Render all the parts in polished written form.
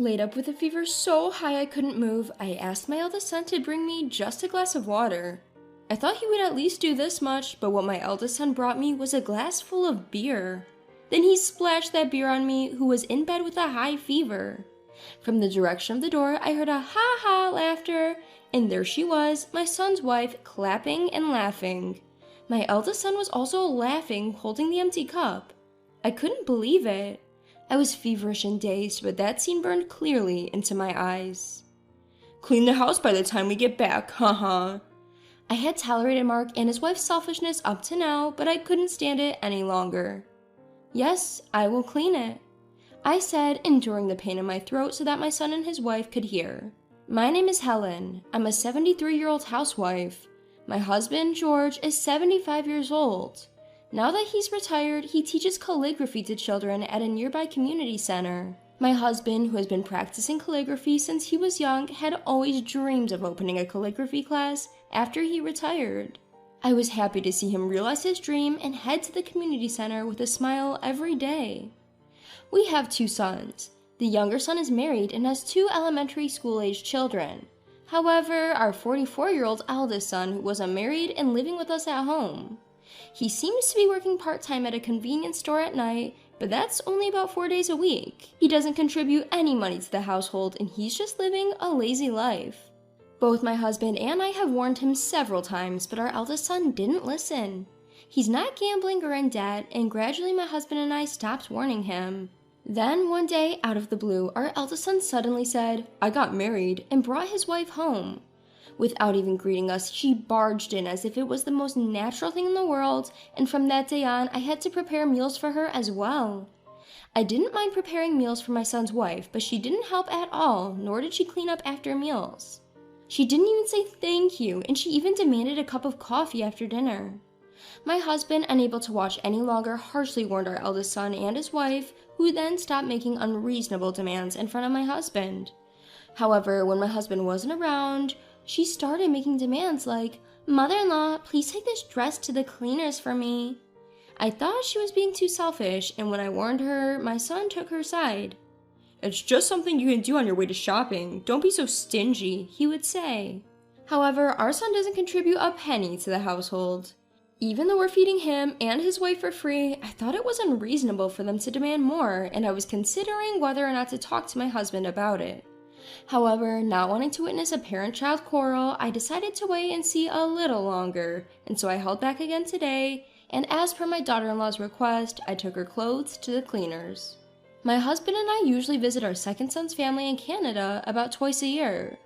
Laid up with a fever so high I couldn't move, I asked my eldest son to bring me just a glass of water. I thought he would at least do this much, but what my eldest son brought me was a glass full of beer. Then he splashed that beer on me, who was in bed with a high fever. From the direction of the door, I heard a ha-ha laughter, and there she was, my son's wife, clapping and laughing. My eldest son was also laughing, holding the empty cup. I couldn't believe it. I was feverish and dazed, but that scene burned clearly into my eyes. "Clean the house by the time we get back, haha." I had tolerated Mark and his wife's selfishness up to now, but I couldn't stand it any longer. "Yes, I will clean it," I said, enduring the pain in my throat so that my son and his wife could hear. "My name is Helen. I'm a 73-year-old housewife. My husband, George, is 75 years old. Now that he's retired, he teaches calligraphy to children at a nearby community center. My husband, who has been practicing calligraphy since he was young, had always dreamed of opening a calligraphy class after he retired. I was happy to see him realize his dream and head to the community center with a smile every day. We have 2 sons. The younger son is married and has 2 elementary school-aged children. However, our 44-year-old eldest son was unmarried and living with us at home. He seems to be working part-time at a convenience store at night, but that's only about 4 days a week. He doesn't contribute any money to the household, and he's just living a lazy life. Both my husband and I have warned him several times, but our eldest son didn't listen. He's not gambling or in debt, and gradually my husband and I stopped warning him. Then one day, out of the blue, our eldest son suddenly said, "I got married," and brought his wife home. Without even greeting us, she barged in as if it was the most natural thing in the world, and from that day on, I had to prepare meals for her as well. I didn't mind preparing meals for my son's wife, but she didn't help at all, nor did she clean up after meals. She didn't even say thank you, and she even demanded a cup of coffee after dinner. My husband, unable to watch any longer, harshly warned our eldest son and his wife, who then stopped making unreasonable demands in front of my husband. However, when my husband wasn't around, she started making demands like, "Mother-in-law, please take this dress to the cleaners for me." I thought she was being too selfish, and when I warned her, my son took her side. "It's just something you can do on your way to shopping. Don't be so stingy," he would say. However, our son doesn't contribute a penny to the household. Even though we're feeding him and his wife for free, I thought it was unreasonable for them to demand more, and I was considering whether or not to talk to my husband about it. However, not wanting to witness a parent-child quarrel, I decided to wait and see a little longer, and so I held back again today, and as per my daughter-in-law's request, I took her clothes to the cleaners. My husband and I usually visit our second son's family in Canada about twice a year.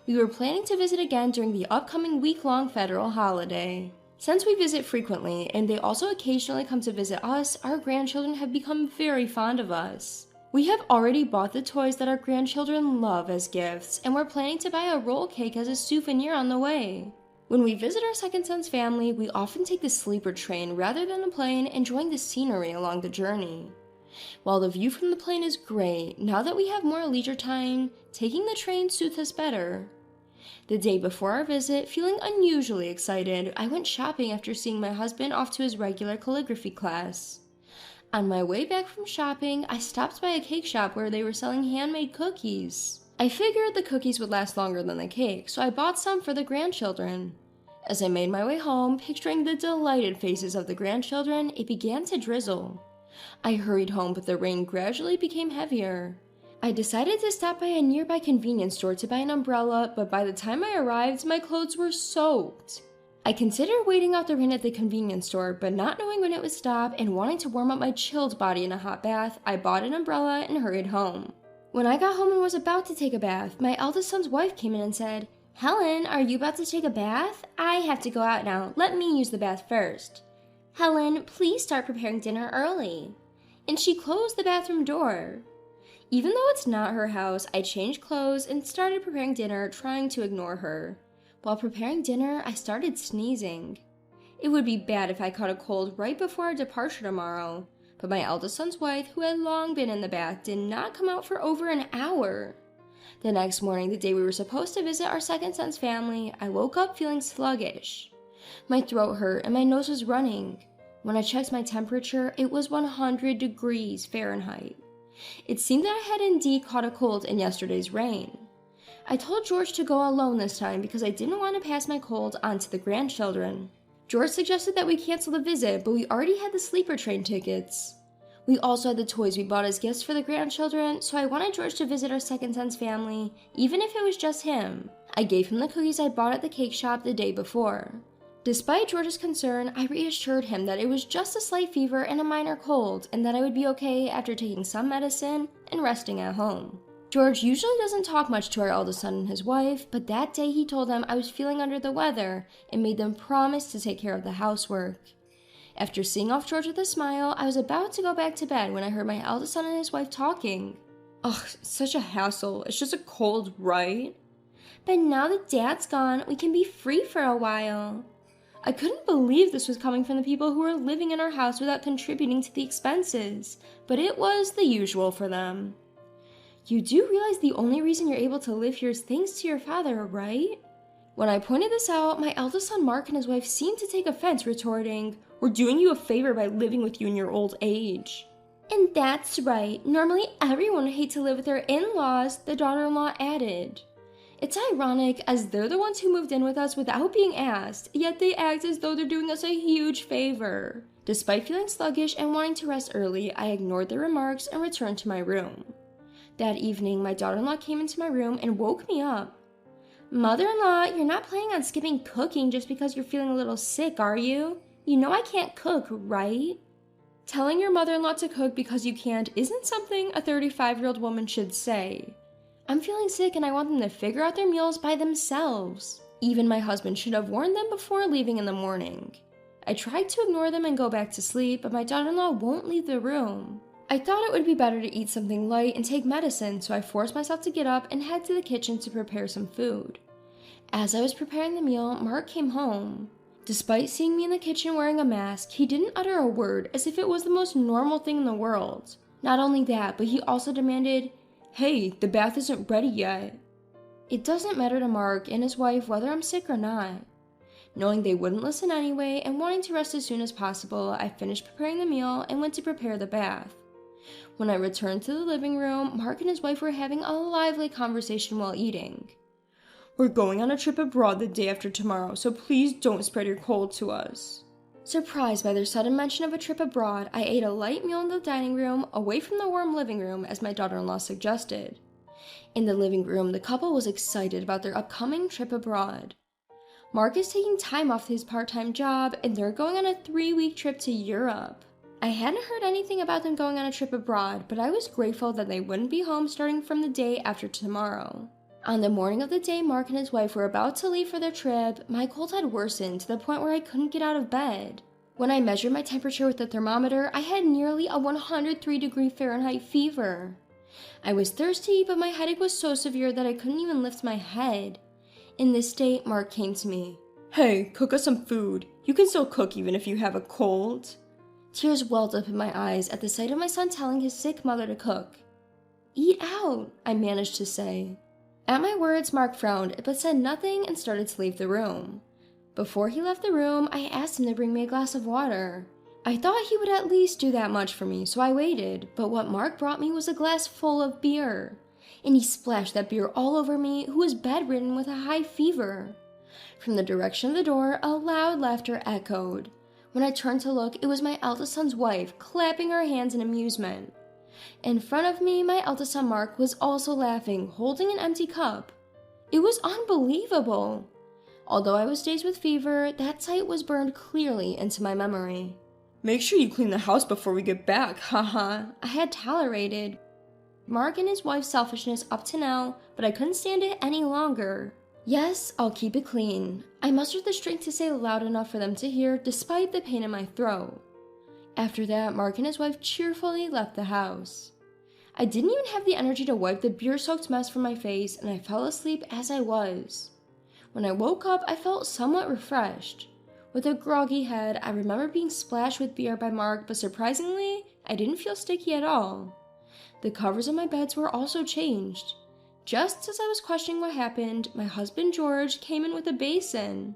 We were planning to visit again during the upcoming week-long federal holiday. Since we visit frequently, and they also occasionally come to visit us, our grandchildren have become very fond of us. We have already bought the toys that our grandchildren love as gifts, and we're planning to buy a roll cake as a souvenir on the way. When we visit our second son's family, we often take the sleeper train rather than a plane, enjoying the scenery along the journey. While the view from the plane is great, now that we have more leisure time, taking the train suits us better. The day before our visit, feeling unusually excited, I went shopping after seeing my husband off to his regular calligraphy class. On my way back from shopping, I stopped by a cake shop where they were selling handmade cookies. I figured the cookies would last longer than the cake, so I bought some for the grandchildren. As I made my way home, picturing the delighted faces of the grandchildren, it began to drizzle. I hurried home, but the rain gradually became heavier. I decided to stop by a nearby convenience store to buy an umbrella, but by the time I arrived, my clothes were soaked. I considered waiting out the rain at the convenience store, but not knowing when it would stop and wanting to warm up my chilled body in a hot bath, I bought an umbrella and hurried home. When I got home and was about to take a bath, my eldest son's wife came in and said, "Helen, are you about to take a bath? I have to go out now. Let me use the bath first." "Helen, please start preparing dinner early." And she closed the bathroom door. Even though it's not her house, I changed clothes and started preparing dinner, trying to ignore her. While preparing dinner, I started sneezing. It would be bad if I caught a cold right before our departure tomorrow, but my eldest son's wife, who had long been in the bath, did not come out for over an hour. The next morning, the day we were supposed to visit our second son's family, I woke up feeling sluggish. My throat hurt and my nose was running. When I checked my temperature, it was 100 degrees Fahrenheit. It seemed that I had indeed caught a cold in yesterday's rain. I told George to go alone this time because I didn't want to pass my cold on to the grandchildren. George suggested that we cancel the visit, but we already had the sleeper train tickets. We also had the toys we bought as gifts for the grandchildren, so I wanted George to visit our second son's family, even if it was just him. I gave him the cookies I bought at the cake shop the day before. Despite George's concern, I reassured him that it was just a slight fever and a minor cold, and that I would be okay after taking some medicine and resting at home. George usually doesn't talk much to our eldest son and his wife, but that day he told them I was feeling under the weather and made them promise to take care of the housework. After seeing off George with a smile, I was about to go back to bed when I heard my eldest son and his wife talking. Ugh, such a hassle. It's just a cold, right? But now that Dad's gone, we can be free for a while. I couldn't believe this was coming from the people who were living in our house without contributing to the expenses, but it was the usual for them. You do realize the only reason you're able to live here is thanks to your father, right? When I pointed this out, my eldest son Mark and his wife seemed to take offense, retorting, "We're doing you a favor by living with you in your old age." And that's right, normally everyone would hate to live with their in-laws, the daughter-in-law added. It's ironic, as they're the ones who moved in with us without being asked, yet they act as though they're doing us a huge favor. Despite feeling sluggish and wanting to rest early, I ignored their remarks and returned to my room. That evening, my daughter-in-law came into my room and woke me up. "Mother-in-law, you're not planning on skipping cooking just because you're feeling a little sick, are you? You know I can't cook, right?" Telling your mother-in-law to cook because you can't isn't something a 35-year-old woman should say. I'm feeling sick and I want them to figure out their meals by themselves. Even my husband should have warned them before leaving in the morning. I tried to ignore them and go back to sleep, but my daughter-in-law won't leave the room. I thought it would be better to eat something light and take medicine, so I forced myself to get up and head to the kitchen to prepare some food. As I was preparing the meal, Mark came home. Despite seeing me in the kitchen wearing a mask, he didn't utter a word as if it was the most normal thing in the world. Not only that, but he also demanded, "Hey, the bath isn't ready yet." It doesn't matter to Mark and his wife whether I'm sick or not. Knowing they wouldn't listen anyway and wanting to rest as soon as possible, I finished preparing the meal and went to prepare the bath. When I returned to the living room, Mark and his wife were having a lively conversation while eating. "We're going on a trip abroad the day after tomorrow, so please don't spread your cold to us." Surprised by their sudden mention of a trip abroad, I ate a light meal in the dining room, away from the warm living room, as my daughter-in-law suggested. In the living room, the couple was excited about their upcoming trip abroad. Mark is taking time off his part-time job, and they're going on a 3-week trip to Europe. I hadn't heard anything about them going on a trip abroad, but I was grateful that they wouldn't be home starting from the day after tomorrow. On the morning of the day Mark and his wife were about to leave for their trip, my cold had worsened to the point where I couldn't get out of bed. When I measured my temperature with the thermometer, I had nearly a 103-degree Fahrenheit fever. I was thirsty, but my headache was so severe that I couldn't even lift my head. In this state, Mark came to me. "Hey, cook us some food. You can still cook even if you have a cold." Tears welled up in my eyes at the sight of my son telling his sick mother to cook. "Eat out," I managed to say. At my words, Mark frowned, but said nothing and started to leave the room. Before he left the room, I asked him to bring me a glass of water. I thought he would at least do that much for me, so I waited, but what Mark brought me was a glass full of beer. And he splashed that beer all over me, who was bedridden with a high fever. From the direction of the door, a loud laughter echoed. When I turned to look, it was my eldest son's wife, clapping her hands in amusement. In front of me, my eldest son Mark was also laughing, holding an empty cup. It was unbelievable. Although I was dazed with fever, that sight was burned clearly into my memory. "Make sure you clean the house before we get back, haha," I had tolerated Mark and his wife's selfishness up to now, but I couldn't stand it any longer. "Yes, I'll keep it clean." I mustered the strength to say loud enough for them to hear, despite the pain in my throat. After that, Mark and his wife cheerfully left the house. I didn't even have the energy to wipe the beer-soaked mess from my face, and I fell asleep as I was. When I woke up, I felt somewhat refreshed. With a groggy head, I remember being splashed with beer by Mark, but surprisingly, I didn't feel sticky at all. The covers of my beds were also changed. Just as I was questioning what happened, my husband George came in with a basin.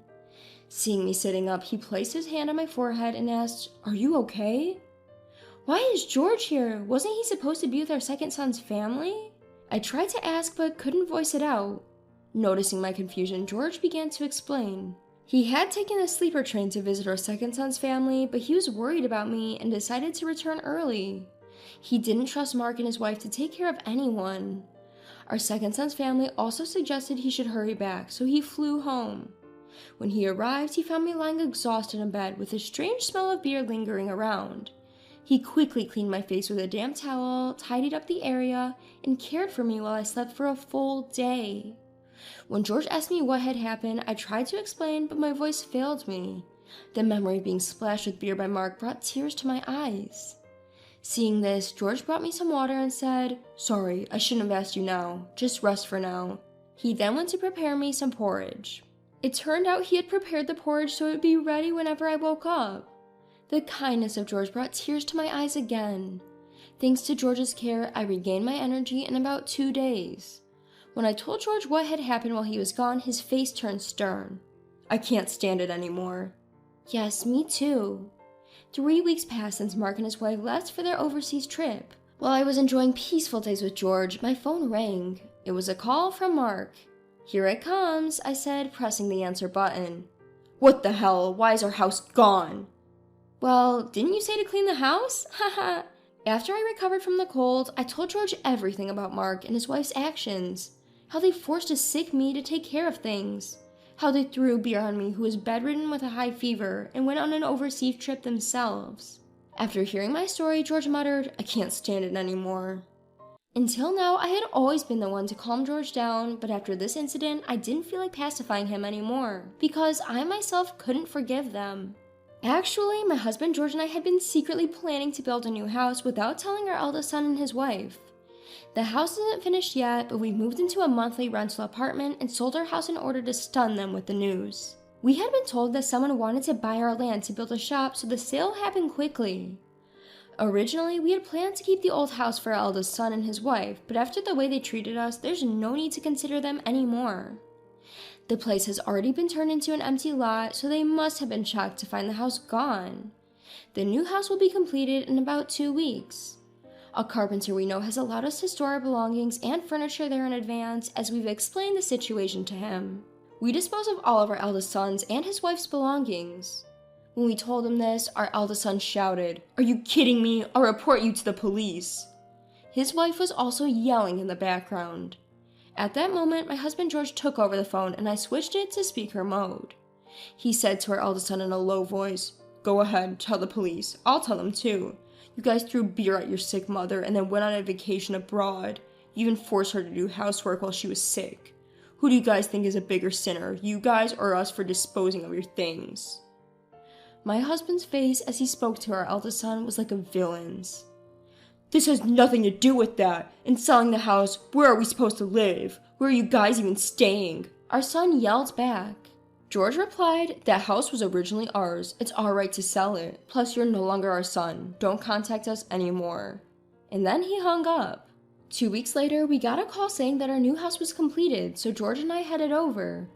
Seeing me sitting up, he placed his hand on my forehead and asked, "Are you okay?" Why is George here? Wasn't he supposed to be with our second son's family? I tried to ask but couldn't voice it out. Noticing my confusion, George began to explain. He had taken a sleeper train to visit our second son's family, but he was worried about me and decided to return early. He didn't trust Mark and his wife to take care of anyone. Our second son's family also suggested he should hurry back, so he flew home. When he arrived, he found me lying exhausted in bed with a strange smell of beer lingering around. He quickly cleaned my face with a damp towel, tidied up the area, and cared for me while I slept for a full day. When George asked me what had happened, I tried to explain, but my voice failed me. The memory of being splashed with beer by Mark brought tears to my eyes. Seeing this, George brought me some water and said, "Sorry, I shouldn't have asked you now. Just rest for now." He then went to prepare me some porridge. It turned out he had prepared the porridge so it would be ready whenever I woke up. The kindness of George brought tears to my eyes again. Thanks to George's care, I regained my energy in about 2 days. When I told George what had happened while he was gone, his face turned stern. "I can't stand it anymore." Yes, me too. 3 weeks passed since Mark and his wife left for their overseas trip. While I was enjoying peaceful days with George, my phone rang. It was a call from Mark. "Here it comes," I said, pressing the answer button. "What the hell? Why is our house gone?" "Well, didn't you say to clean the house? Haha." After I recovered from the cold, I told George everything about Mark and his wife's actions. How they forced a sick me to take care of things. How they threw beer on me who was bedridden with a high fever and went on an overseas trip themselves. After hearing my story, George muttered, "I can't stand it anymore." Until now, I had always been the one to calm George down, but after this incident, I didn't feel like pacifying him anymore, because I myself couldn't forgive them. Actually, my husband George and I had been secretly planning to build a new house without telling our eldest son and his wife. The house isn't finished yet, but we moved into a monthly rental apartment and sold our house in order to stun them with the news. We had been told that someone wanted to buy our land to build a shop, so the sale happened quickly. Originally, we had planned to keep the old house for our eldest son and his wife, but after the way they treated us, there's no need to consider them anymore. The place has already been turned into an empty lot, so they must have been shocked to find the house gone. The new house will be completed in about 2 weeks. A carpenter we know has allowed us to store our belongings and furniture there in advance, as we've explained the situation to him. We dispose of all of our eldest son's and his wife's belongings. When we told him this, our eldest son shouted, "Are you kidding me? I'll report you to the police." His wife was also yelling in the background. At that moment, my husband George took over the phone and I switched it to speaker mode. He said to our eldest son in a low voice, "Go ahead, tell the police. I'll tell them too. You guys threw beer at your sick mother and then went on a vacation abroad. You even forced her to do housework while she was sick. Who do you guys think is a bigger sinner, you guys or us for disposing of your things?" My husband's face as he spoke to our eldest son was like a villain's. "This has nothing to do with that. In selling the house, where are we supposed to live? Where are you guys even staying?" Our son yelled back. George replied, "That house was originally ours. It's our right to sell it. Plus, you're no longer our son. Don't contact us anymore." And then he hung up. 2 weeks later, we got a call saying that our new house was completed, so George and I headed over.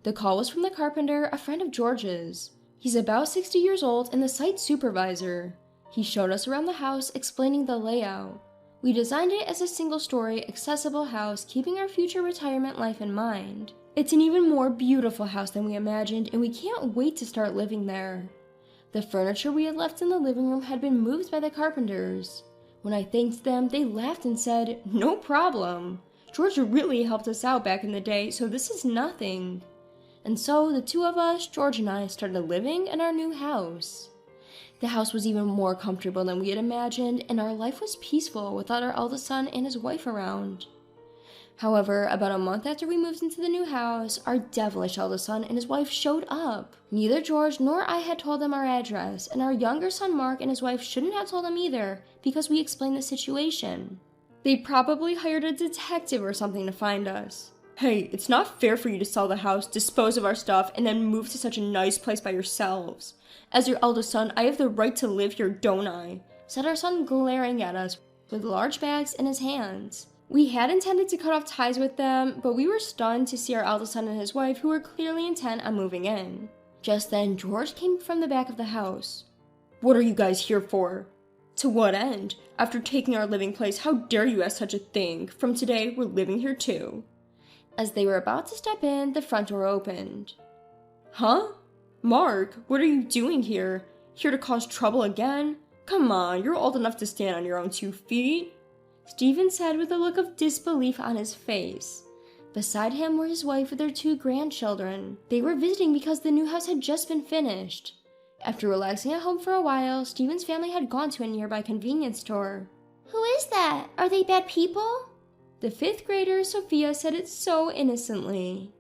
The call was from the carpenter, a friend of George's. He's about 60 years old and the site supervisor. He showed us around the house, explaining the layout. We designed it as a single-story, accessible house, keeping our future retirement life in mind. It's an even more beautiful house than we imagined, and we can't wait to start living there. The furniture we had left in the living room had been moved by the carpenters. When I thanked them, they laughed and said, "No problem. George really helped us out back in the day, so this is nothing." And so the two of us, George and I, started living in our new house. The house was even more comfortable than we had imagined, and our life was peaceful without our eldest son and his wife around. However, about a month after we moved into the new house, our devilish eldest son and his wife showed up. Neither George nor I had told them our address, and our younger son Mark and his wife shouldn't have told them either, because we explained the situation. They probably hired a detective or something to find us. "Hey, it's not fair for you to sell the house, dispose of our stuff, and then move to such a nice place by yourselves. As your eldest son, I have the right to live here, don't I?" said our son, glaring at us with large bags in his hands. We had intended to cut off ties with them, but we were stunned to see our eldest son and his wife, who were clearly intent on moving in. Just then, George came from the back of the house. "What are you guys here for?" To what end? After taking our living place, how dare you ask such a thing? From today, we're living here too. As they were about to step in, the front door opened. Huh? Mark, what are you doing here? Here to cause trouble again? Come on, you're old enough to stand on your own 2 feet. Stephen said with a look of disbelief on his face. Beside him were his wife with their 2 grandchildren. They were visiting because the new house had just been finished. After relaxing at home for a while, Stephen's family had gone to a nearby convenience store. Who is that? Are they bad people? The 5th grader, Sophia, said it so innocently.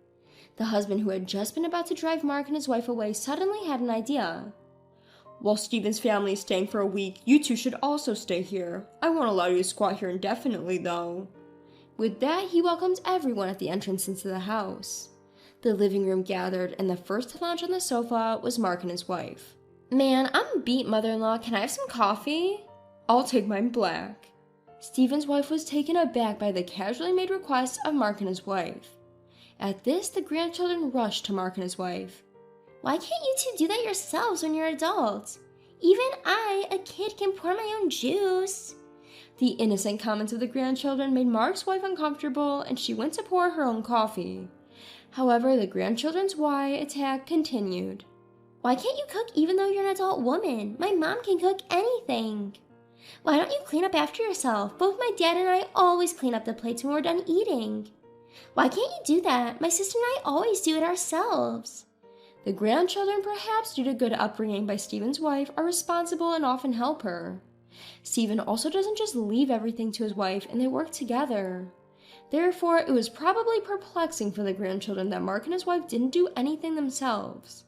The husband who had just been about to drive Mark and his wife away suddenly had an idea. While Stephen's family is staying for a week, you 2 should also stay here. I won't allow you to squat here indefinitely, though. With that, he welcomed everyone at the entrance into the house. The living room gathered, and the first to lounge on the sofa was Mark and his wife. Man, I'm beat, mother-in-law. Can I have some coffee? I'll take mine black. Stephen's wife was taken aback by the casually made request of Mark and his wife. At this, the grandchildren rushed to Mark and his wife. Why can't you 2 do that yourselves when you're adults? Even I, a kid, can pour my own juice. The innocent comments of the grandchildren made Mark's wife uncomfortable, and she went to pour her own coffee. However, the grandchildren's why attack continued. Why can't you cook even though you're an adult woman? My mom can cook anything. Why don't you clean up after yourself? Both my dad and I always clean up the plates when we're done eating. Why can't you do that? My sister and I always do it ourselves. The grandchildren, perhaps due to good upbringing by Stephen's wife, are responsible and often help her. Stephen also doesn't just leave everything to his wife, and they work together. Therefore, it was probably perplexing for the grandchildren that Mark and his wife didn't do anything themselves.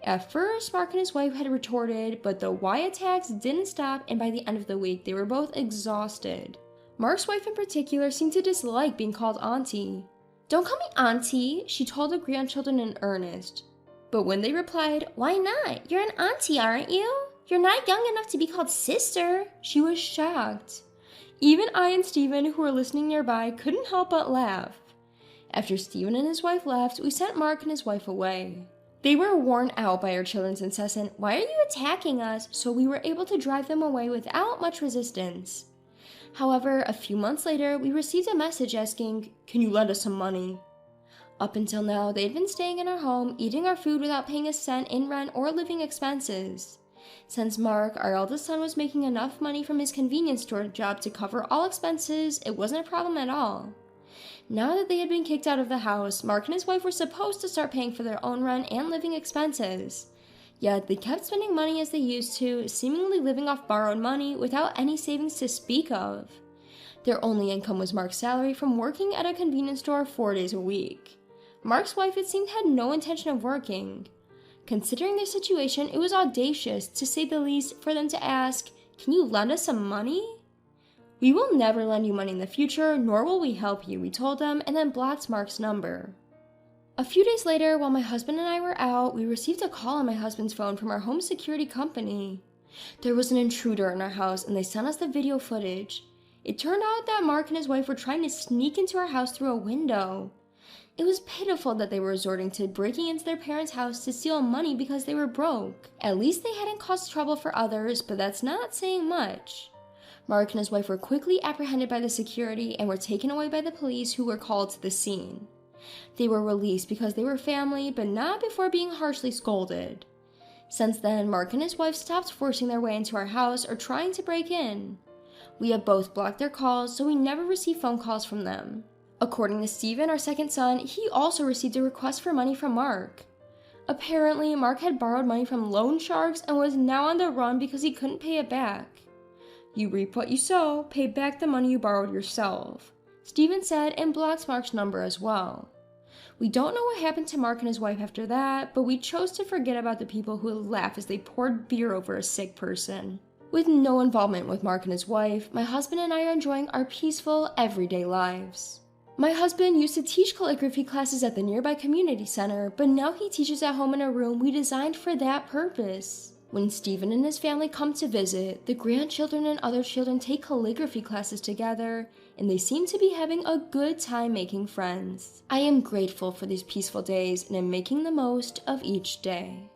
At first, Mark and his wife had retorted, but the why attacks didn't stop, and by the end of the week, they were both exhausted. Mark's wife in particular seemed to dislike being called auntie. Don't call me auntie, she told the grandchildren in earnest. But when they replied, why not? You're an auntie, aren't you? You're not young enough to be called sister, she was shocked. Even I and Stephen, who were listening nearby, couldn't help but laugh. After Stephen and his wife left, we sent Mark and his wife away. They were worn out by our children's incessant, why are you attacking us? So we were able to drive them away without much resistance. However, a few months later, we received a message asking, can you lend us some money? Up until now, they had been staying in our home, eating our food without paying a cent in rent or living expenses. Since Mark, our eldest son, was making enough money from his convenience store job to cover all expenses, it wasn't a problem at all. Now that they had been kicked out of the house, Mark and his wife were supposed to start paying for their own rent and living expenses. Yet they kept spending money as they used to, seemingly living off borrowed money without any savings to speak of. Their only income was Mark's salary from working at a convenience store 4 days a week. Mark's wife, it seemed, had no intention of working. Considering their situation, it was audacious, to say the least, for them to ask, can you lend us some money? We will never lend you money in the future, nor will we help you, we told them, and then blocked Mark's number. A few days later, while my husband and I were out, we received a call on my husband's phone from our home security company. There was an intruder in our house, and they sent us the video footage. It turned out that Mark and his wife were trying to sneak into our house through a window. It was pitiful that they were resorting to breaking into their parents' house to steal money because they were broke. At least they hadn't caused trouble for others, but that's not saying much. Mark and his wife were quickly apprehended by the security and were taken away by the police, who were called to the scene. They were released because they were family, but not before being harshly scolded. Since then, Mark and his wife stopped forcing their way into our house or trying to break in. We have both blocked their calls, so we never receive phone calls from them. According to Stephen, our second son, he also received a request for money from Mark. Apparently, Mark had borrowed money from loan sharks and was now on the run because he couldn't pay it back. You reap what you sow, pay back the money you borrowed yourself, Stephen said, and blocked Mark's number as well. We don't know what happened to Mark and his wife after that, but we chose to forget about the people who would laugh as they poured beer over a sick person. With no involvement with Mark and his wife, my husband and I are enjoying our peaceful, everyday lives. My husband used to teach calligraphy classes at the nearby community center, but now he teaches at home in a room we designed for that purpose. When Stephen and his family come to visit, the grandchildren and other children take calligraphy classes together, and they seem to be having a good time making friends. I am grateful for these peaceful days and am making the most of each day.